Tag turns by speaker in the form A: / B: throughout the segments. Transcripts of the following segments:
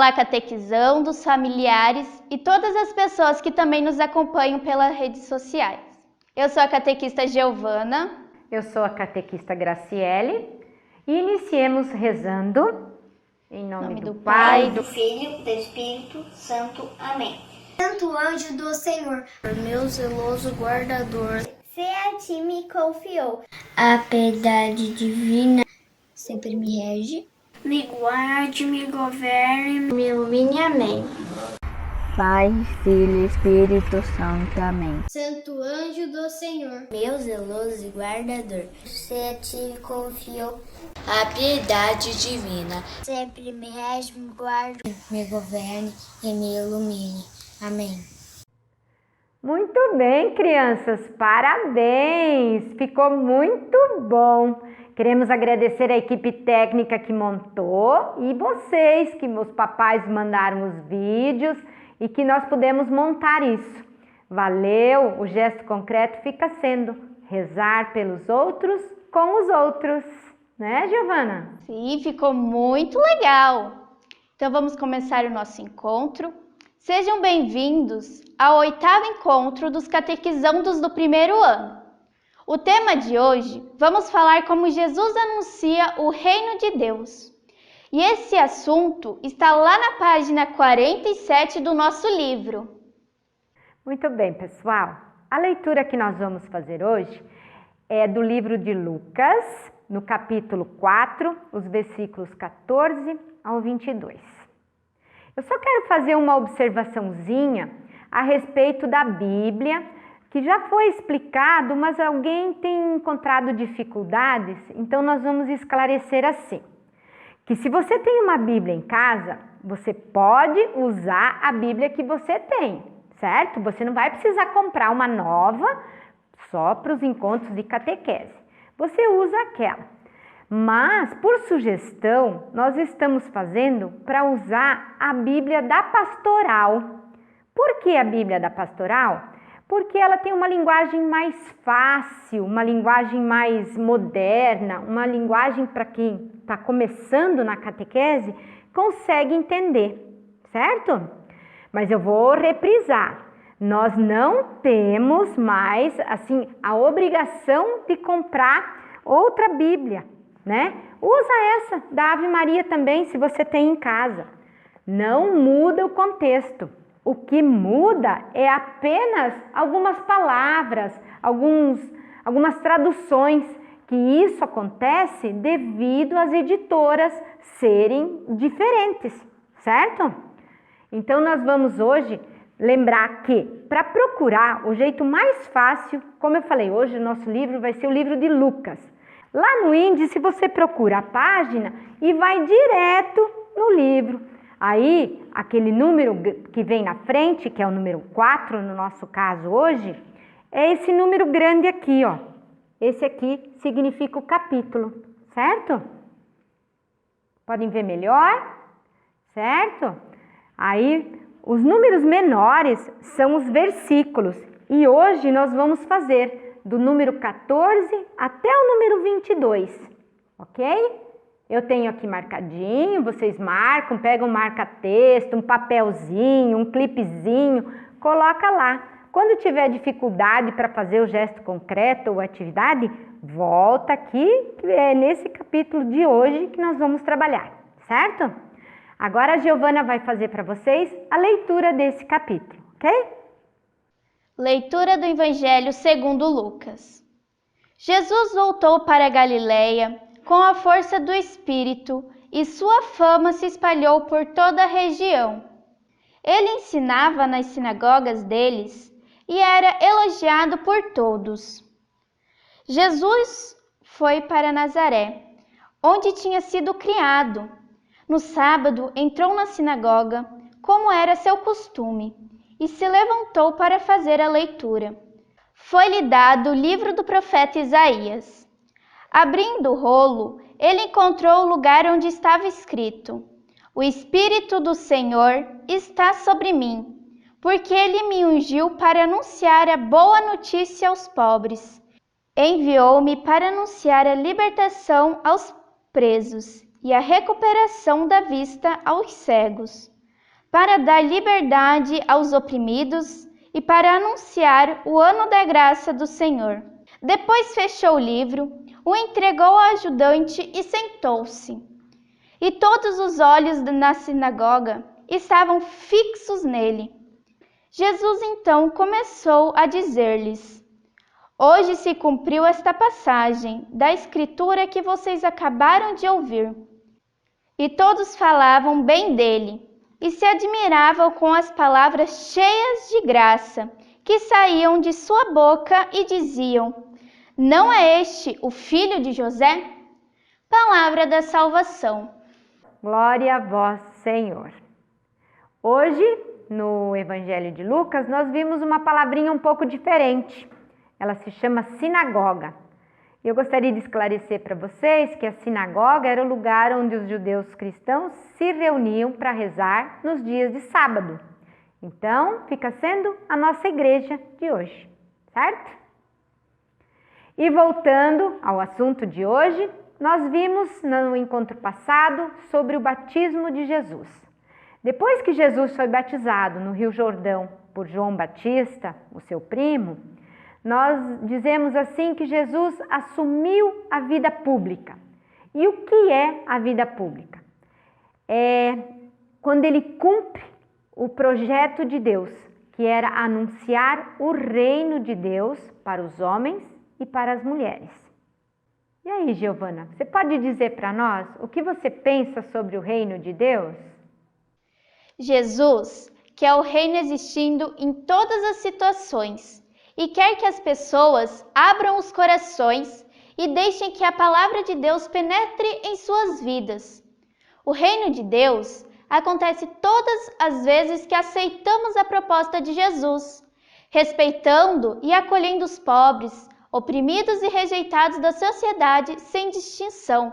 A: Olá, catequizandos, familiares e todas as pessoas que também nos acompanham pelas redes sociais. Eu sou a catequista Giovana.
B: Eu sou a catequista Graciele. E iniciemos rezando em nome do Pai,
C: do Filho e do Espírito Santo. Amém.
D: Santo anjo do Senhor,
E: meu zeloso guardador,
D: se a ti me confiou,
E: a piedade divina
D: sempre me rege,
E: me guarde, me governe,
D: me ilumine. Amém.
F: Pai, Filho e Espírito Santo. Amém.
D: Santo anjo do Senhor,
E: meu zeloso guardador,
D: se a ti me confiou,
E: a piedade divina
D: sempre me rege, me guarde,
E: me governe e me ilumine. Amém.
B: Muito bem, crianças, parabéns! Ficou muito bom. Queremos agradecer a equipe técnica que montou e vocês, que os papais mandaram os vídeos e que nós pudemos montar isso. Valeu! O gesto concreto fica sendo rezar pelos outros com os outros, né, Giovana?
A: Sim, ficou muito legal! Então vamos começar o nosso encontro. Sejam bem-vindos ao 8º encontro dos catequizandos do primeiro ano. O tema de hoje, vamos falar como Jesus anuncia o reino de Deus. E esse assunto está lá na página 47 do nosso livro.
B: Muito bem, pessoal. A leitura que nós vamos fazer hoje é do livro de Lucas, no capítulo 4, os versículos 14 ao 22. Eu só quero fazer uma observaçãozinha a respeito da Bíblia, que já foi explicado, mas alguém tem encontrado dificuldades, então nós vamos esclarecer assim. Que se você tem uma Bíblia em casa, você pode usar a Bíblia que você tem, certo? Você não vai precisar comprar uma nova só para os encontros de catequese. Você usa aquela. Mas, por sugestão, nós estamos fazendo para usar a Bíblia da Pastoral. Por que a Bíblia da Pastoral? Porque ela tem uma linguagem mais fácil, uma linguagem mais moderna, uma linguagem para quem está começando na catequese consegue entender, certo? Mas eu vou reprisar. Nós não temos mais, assim, a obrigação de comprar outra Bíblia, né? Usa essa da Ave Maria também, se você tem em casa. Não muda o contexto. O que muda é apenas algumas palavras, algumas traduções, que isso acontece devido às editoras serem diferentes, certo? Então nós vamos hoje lembrar que, para procurar o jeito mais fácil, como eu falei, hoje o nosso livro vai ser o livro de Lucas. Lá no índice você procura a página e vai direto no livro. Aí, aquele número que vem na frente, que é o número 4 no nosso caso hoje, é esse número grande aqui, ó. Esse aqui significa o capítulo, certo? Podem ver melhor, certo? Aí, os números menores são os versículos. E hoje nós vamos fazer do número 14 até o número 22, ok? Eu tenho aqui marcadinho, vocês marcam, pegam um marca-texto, um papelzinho, um clipezinho, coloca lá. Quando tiver dificuldade para fazer o gesto concreto ou atividade, volta aqui, que é nesse capítulo de hoje que nós vamos trabalhar, certo? Agora a Giovana vai fazer para vocês a leitura desse capítulo, ok?
A: Leitura do Evangelho segundo Lucas. Jesus voltou para a Galileia com a força do Espírito, e sua fama se espalhou por toda a região. Ele ensinava nas sinagogas deles e era elogiado por todos. Jesus foi para Nazaré, onde tinha sido criado. No sábado entrou na sinagoga, como era seu costume, e se levantou para fazer a leitura. Foi-lhe dado o livro do profeta Isaías. Abrindo o rolo, ele encontrou o lugar onde estava escrito: O Espírito do Senhor está sobre mim, porque ele me ungiu para anunciar a boa notícia aos pobres. Enviou-me para anunciar a libertação aos presos e a recuperação da vista aos cegos, para dar liberdade aos oprimidos e para anunciar o ano da graça do Senhor. Depois fechou o livro, o entregou ao ajudante e sentou-se. E todos os olhos na sinagoga estavam fixos nele. Jesus então começou a dizer-lhes: Hoje se cumpriu esta passagem da Escritura que vocês acabaram de ouvir. E todos falavam bem dele e se admiravam com as palavras cheias de graça que saíam de sua boca e diziam: Não é este o filho de José? Palavra da salvação.
B: Glória a vós, Senhor. Hoje, no Evangelho de Lucas, nós vimos uma palavrinha um pouco diferente. Ela se chama sinagoga. Eu gostaria de esclarecer para vocês que a sinagoga era o lugar onde os judeus cristãos se reuniam para rezar nos dias de sábado. Então, fica sendo a nossa igreja de hoje, certo? E voltando ao assunto de hoje, nós vimos no encontro passado sobre o batismo de Jesus. Depois que Jesus foi batizado no Rio Jordão por João Batista, o seu primo, nós dizemos assim que Jesus assumiu a vida pública. E o que é a vida pública? É quando ele cumpre o projeto de Deus, que era anunciar o reino de Deus para os homens e para as mulheres. E aí, Giovana, você pode dizer para nós o que você pensa sobre o reino de Deus?
A: Jesus quer o reino existindo em todas as situações e quer que as pessoas abram os corações e deixem que a palavra de Deus penetre em suas vidas. O reino de Deus acontece todas as vezes que aceitamos a proposta de Jesus, respeitando e acolhendo os pobres, oprimidos e rejeitados da sociedade sem distinção.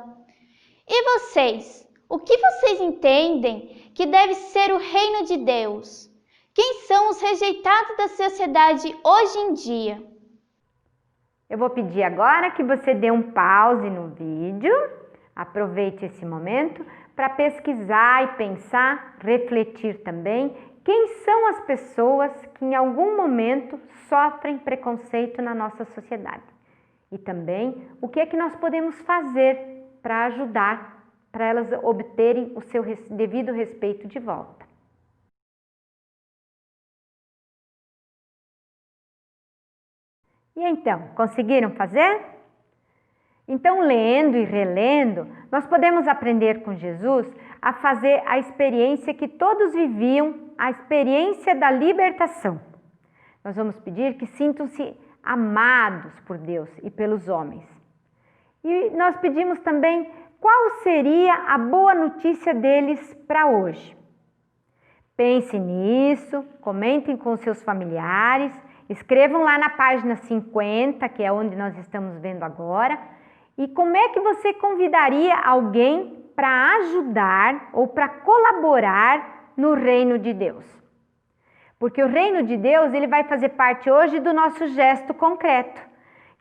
A: E vocês? O que vocês entendem que deve ser o reino de Deus? Quem são os rejeitados da sociedade hoje em dia?
B: Eu vou pedir agora que você dê um pause no vídeo, aproveite esse momento para pesquisar e pensar, refletir também quem são as pessoas que em algum momento sofrem preconceito na nossa sociedade. E também o que é que nós podemos fazer para ajudar, para elas obterem o seu devido respeito de volta. E então, conseguiram fazer? Então, lendo e relendo, nós podemos aprender com Jesus a fazer a experiência que todos viviam, a experiência da libertação. Nós vamos pedir que sintam-se amados por Deus e pelos homens. E nós pedimos também qual seria a boa notícia deles para hoje. Pense nisso, comentem com seus familiares, escrevam lá na página 50, que é onde nós estamos vendo agora, e como é que você convidaria alguém para ajudar ou para colaborar no reino de Deus? Porque o reino de Deus, ele vai fazer parte hoje do nosso gesto concreto,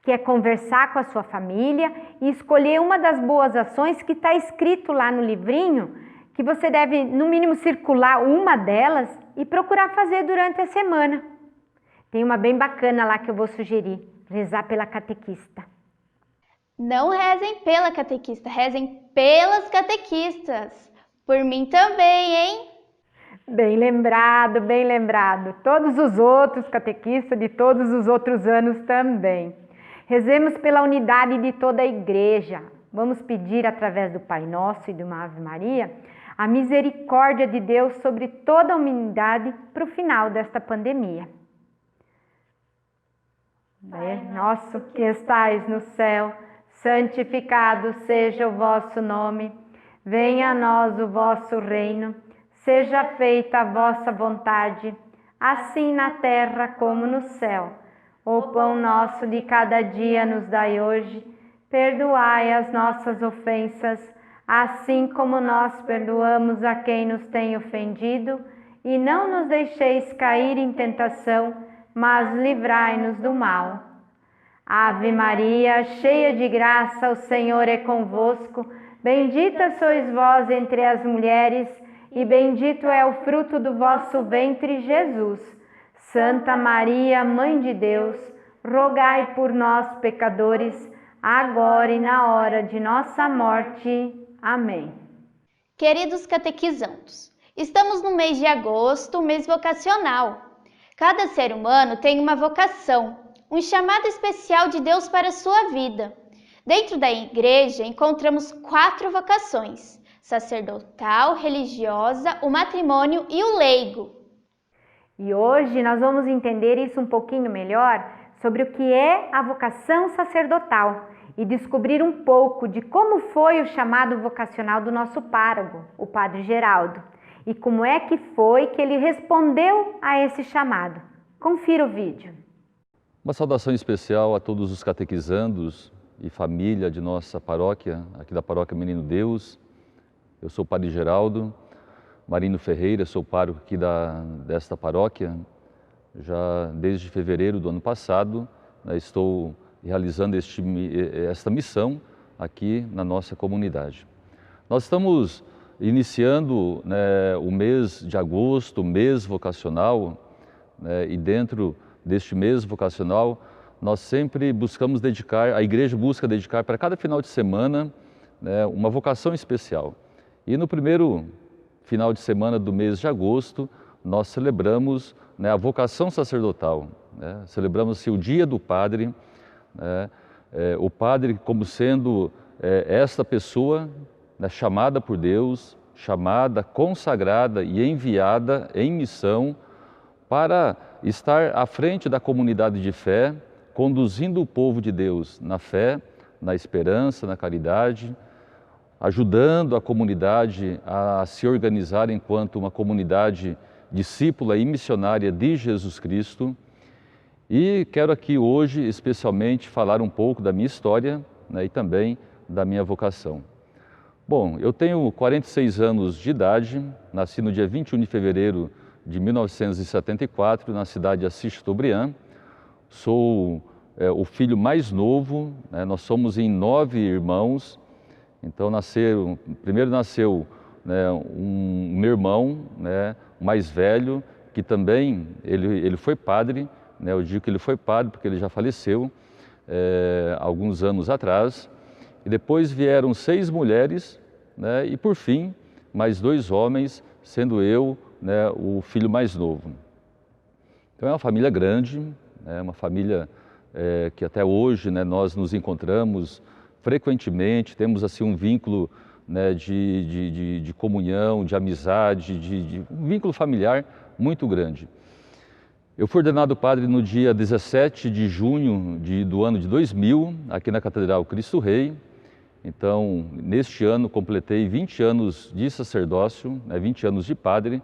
B: que é conversar com a sua família e escolher uma das boas ações que está escrito lá no livrinho, que você deve, no mínimo, circular uma delas e procurar fazer durante a semana. Tem uma bem bacana lá que eu vou sugerir, rezar pela catequista.
A: Não rezem pela catequista, rezem pelas catequistas. Por mim também, hein?
B: Bem lembrado, bem lembrado. Todos os outros catequistas de todos os outros anos também. Rezemos pela unidade de toda a igreja. Vamos pedir através do Pai Nosso e de uma Ave Maria a misericórdia de Deus sobre toda a humanidade para o final desta pandemia. Pai nosso que estais no céu, santificado seja o vosso nome. Venha a nós o vosso reino. Seja feita a vossa vontade, assim na terra como no céu. O pão nosso de cada dia nos dai hoje. Perdoai as nossas ofensas, assim como nós perdoamos a quem nos tem ofendido. E não nos deixeis cair em tentação, mas livrai-nos do mal. Ave Maria, cheia de graça, o Senhor é convosco. Bendita sois vós entre as mulheres, e bendito é o fruto do vosso ventre, Jesus. Santa Maria, Mãe de Deus, rogai por nós, pecadores, agora e na hora de nossa morte. Amém.
A: Queridos catequizandos, estamos no mês de agosto, mês vocacional. Cada ser humano tem uma vocação, um chamado especial de Deus para a sua vida. Dentro da igreja encontramos 4 vocações: sacerdotal, religiosa, o matrimônio e o leigo.
B: E hoje nós vamos entender isso um pouquinho melhor sobre o que é a vocação sacerdotal e descobrir um pouco de como foi o chamado vocacional do nosso pároco, o Padre Geraldo, e como é que foi que ele respondeu a esse chamado. Confira o vídeo.
G: Uma saudação especial a todos os catequizandos e família de nossa paróquia, aqui da Paróquia Menino Deus. Eu sou o Padre Geraldo Marino Ferreira, sou pároco aqui desta paróquia. Já desde fevereiro do ano passado, estou realizando esta missão aqui na nossa comunidade. Nós estamos iniciando o mês de agosto, o mês vocacional, e dentro deste mês vocacional, nós sempre buscamos dedicar, a igreja busca dedicar para cada final de semana uma vocação especial. E no primeiro final de semana do mês de agosto, nós celebramos a vocação sacerdotal. Celebramos o Dia do Padre, o Padre como sendo esta pessoa chamada por Deus, chamada, consagrada e enviada em missão para estar à frente da comunidade de fé, conduzindo o povo de Deus na fé, na esperança, na caridade, ajudando a comunidade a se organizar enquanto uma comunidade discípula e missionária de Jesus Cristo. E quero aqui hoje especialmente falar um pouco da minha história e também da minha vocação. Bom, eu tenho 46 anos de idade, nasci no dia 21 de fevereiro de 1974, na cidade de Assis Chateaubriand. Sou o filho mais novo, nós somos em 9 irmãos. Então primeiro nasceu um meu irmão, mais velho, que também ele foi padre. Eu digo que ele foi padre porque ele já faleceu alguns anos atrás. E depois vieram 6 mulheres, e por fim mais 2 homens, sendo eu o filho mais novo. Então é uma família grande, uma família que até hoje nós nos encontramos frequentemente, temos assim um vínculo de comunhão, de amizade, um vínculo familiar muito grande. Eu fui ordenado padre no dia 17 de junho do ano de 2000, aqui na Catedral Cristo Rei. Então, neste ano, completei 20 anos de sacerdócio, 20 anos de padre,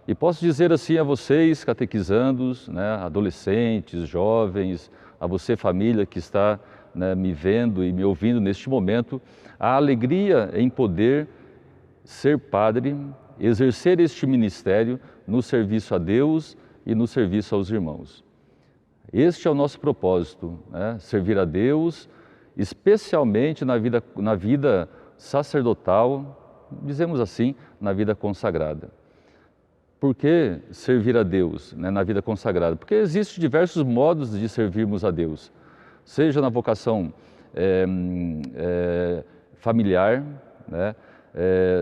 G: e posso dizer assim a vocês, catequizandos, adolescentes, jovens, a você família que está me vendo e me ouvindo neste momento, a alegria em poder ser padre, exercer este ministério no serviço a Deus e no serviço aos irmãos. Este é o nosso propósito, servir a Deus, especialmente na vida sacerdotal, dizemos assim, na vida consagrada. Por que servir a Deus na vida consagrada? Porque existem diversos modos de servirmos a Deus, seja na vocação familiar,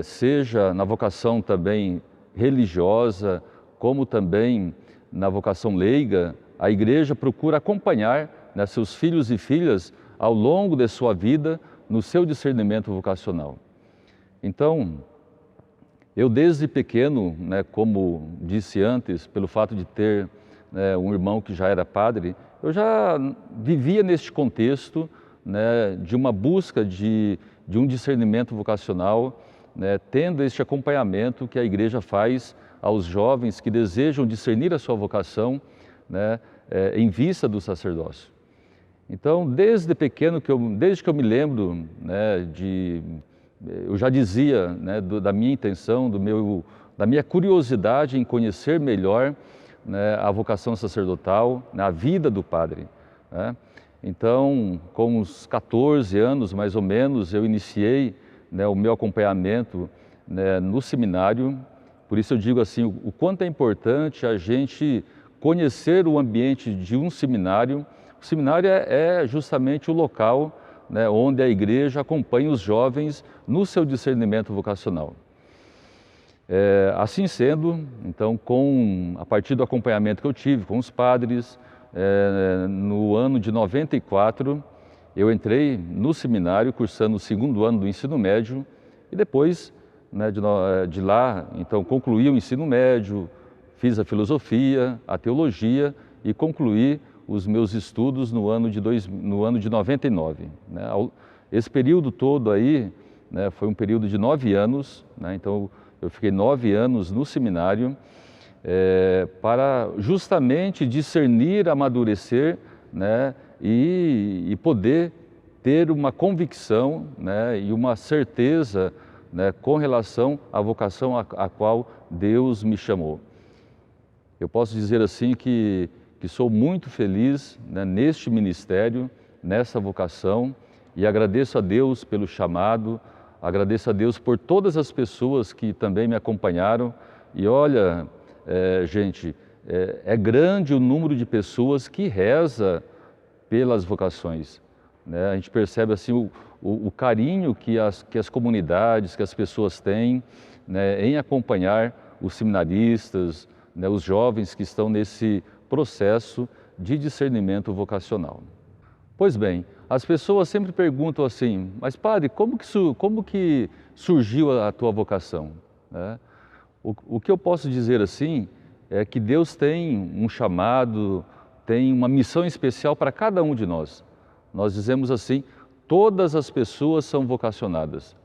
G: seja na vocação também religiosa, como também na vocação leiga. A igreja procura acompanhar seus filhos e filhas ao longo de sua vida no seu discernimento vocacional. Então, eu desde pequeno, como disse antes, pelo fato de ter um irmão que já era padre, eu já vivia neste contexto de uma busca de um discernimento vocacional, tendo este acompanhamento que a igreja faz aos jovens que desejam discernir a sua vocação em vista do sacerdócio. Então, desde pequeno, desde que eu me lembro, eu já dizia da minha intenção, da minha curiosidade em conhecer melhor a vocação sacerdotal, a vida do padre. Então, com uns 14 anos, mais ou menos, eu iniciei o meu acompanhamento no seminário Por isso eu digo assim, o quanto é importante a gente conhecer o ambiente de um seminário. O seminário é justamente o local, né, onde a igreja acompanha os jovens no seu discernimento vocacional. Assim sendo, então, a partir do acompanhamento que eu tive com os padres, no ano de 94, eu entrei no seminário cursando o 2º ano do ensino médio e depois, né, de lá, então, concluí o ensino médio, fiz a filosofia, a teologia e concluí os meus estudos no ano de 99. Né? Esse período todo aí, né, foi um período de 9 anos, né? Então eu fiquei 9 anos no seminário para justamente discernir, amadurecer, né, e poder ter uma convicção, né, e uma certeza, né, com relação à vocação a qual Deus me chamou. Eu posso dizer assim que sou muito feliz, né, neste ministério, nessa vocação, e agradeço a Deus pelo chamado, agradeço a Deus por todas as pessoas que também me acompanharam. E olha, gente, é grande o número de pessoas que reza pelas vocações, né? A gente percebe assim o carinho que as comunidades, que as pessoas têm, né, em acompanhar os seminaristas, né, os jovens que estão nesse processo de discernimento vocacional. Pois bem, as pessoas sempre perguntam assim, mas padre, como que surgiu a tua vocação? Né? O que eu posso dizer assim é que Deus tem um chamado, tem uma missão especial para cada um de nós. Nós dizemos assim, todas as pessoas são vocacionadas.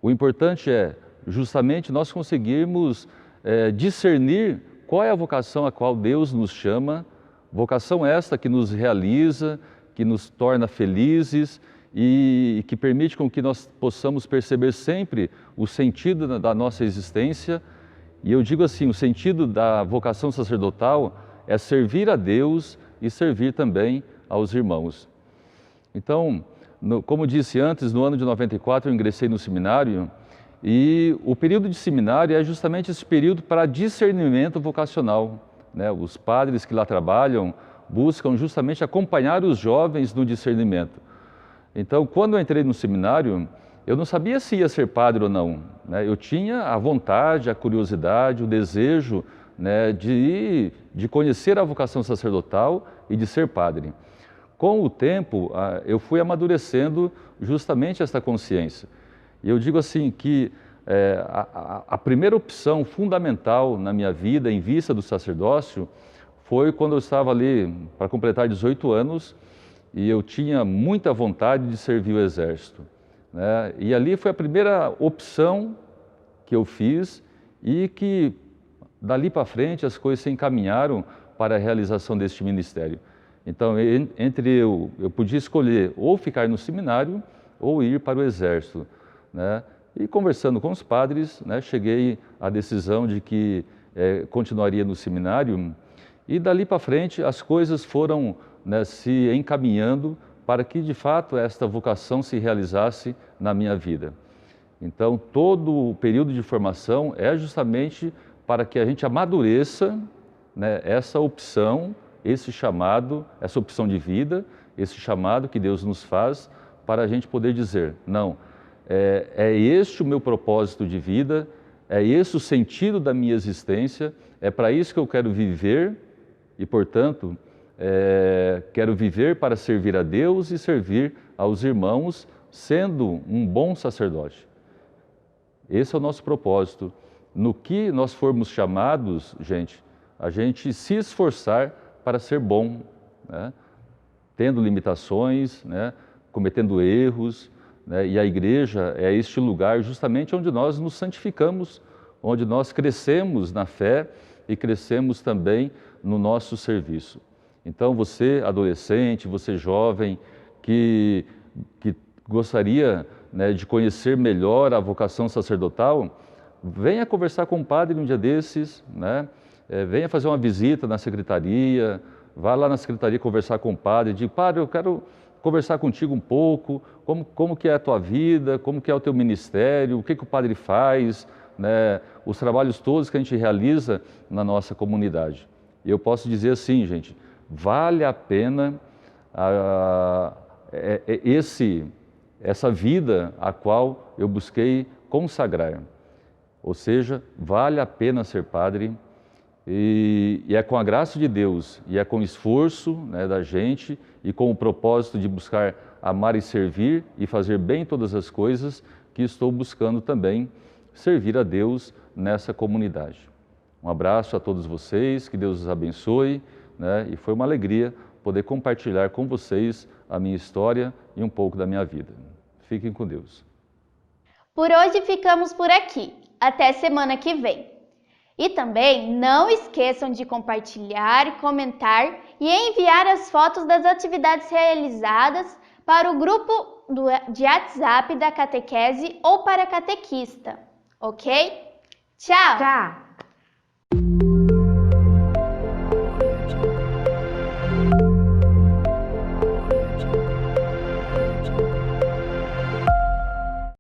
G: O importante é justamente nós conseguirmos discernir qual é a vocação a qual Deus nos chama, vocação esta que nos realiza, que nos torna felizes e que permite com que nós possamos perceber sempre o sentido da nossa existência. E eu digo assim, o sentido da vocação sacerdotal é servir a Deus e servir também aos irmãos. Então, como disse antes, no ano de 94 eu ingressei no seminário e o período de seminário é justamente esse período para discernimento vocacional, né? Os padres que lá trabalham buscam justamente acompanhar os jovens no discernimento. Então, quando eu entrei no seminário, eu não sabia se ia ser padre ou não, né? Eu tinha a vontade, a curiosidade, o desejo, né, de conhecer a vocação sacerdotal e de ser padre. Com o tempo, eu fui amadurecendo justamente esta consciência. E eu digo assim que a primeira opção fundamental na minha vida, em vista do sacerdócio, foi quando eu estava ali para completar 18 anos e eu tinha muita vontade de servir o Exército, né? E ali foi a primeira opção que eu fiz e que dali para frente as coisas se encaminharam para a realização deste ministério. Então, eu podia escolher ou ficar no seminário ou ir para o Exército, né? E conversando com os padres, né, cheguei à decisão de que continuaria no seminário. E dali para frente as coisas foram, né, se encaminhando para que de fato esta vocação se realizasse na minha vida. Então todo o período de formação é justamente para que a gente amadureça, né, essa opção, esse chamado, essa opção de vida, esse chamado que Deus nos faz para a gente poder dizer, não, é este o meu propósito de vida, é esse o sentido da minha existência, é para isso que eu quero viver e, portanto, quero viver para servir a Deus e servir aos irmãos, sendo um bom sacerdote. Esse é o nosso propósito. No que nós formos chamados, gente, a gente se esforçar para ser bom, né? Tendo limitações, né? Cometendo erros, né? E a igreja é este lugar justamente onde nós nos santificamos, onde nós crescemos na fé e crescemos também no nosso serviço. Então você, adolescente, você jovem, que gostaria, né, de conhecer melhor a vocação sacerdotal, venha conversar com o padre um dia desses, né? Venha fazer uma visita na secretaria, vá lá na secretaria conversar com o padre, diga, padre, eu quero conversar contigo um pouco, como que é a tua vida, como que é o teu ministério, o que o padre faz, né, os trabalhos todos que a gente realiza na nossa comunidade. E eu posso dizer assim, gente, vale a pena essa vida a qual eu busquei consagrar. Ou seja, vale a pena ser padre e é com a graça de Deus e é com o esforço, né, da gente e com o propósito de buscar amar e servir e fazer bem todas as coisas que estou buscando também servir a Deus nessa comunidade. Um abraço a todos vocês, que Deus os abençoe, né, e foi uma alegria poder compartilhar com vocês a minha história e um pouco da minha vida. Fiquem com Deus.
A: Por hoje ficamos por aqui. Até semana que vem. E também não esqueçam de compartilhar, comentar e enviar as fotos das atividades realizadas para o grupo de WhatsApp da catequese ou para a catequista, ok? Tchau!
B: Tchau!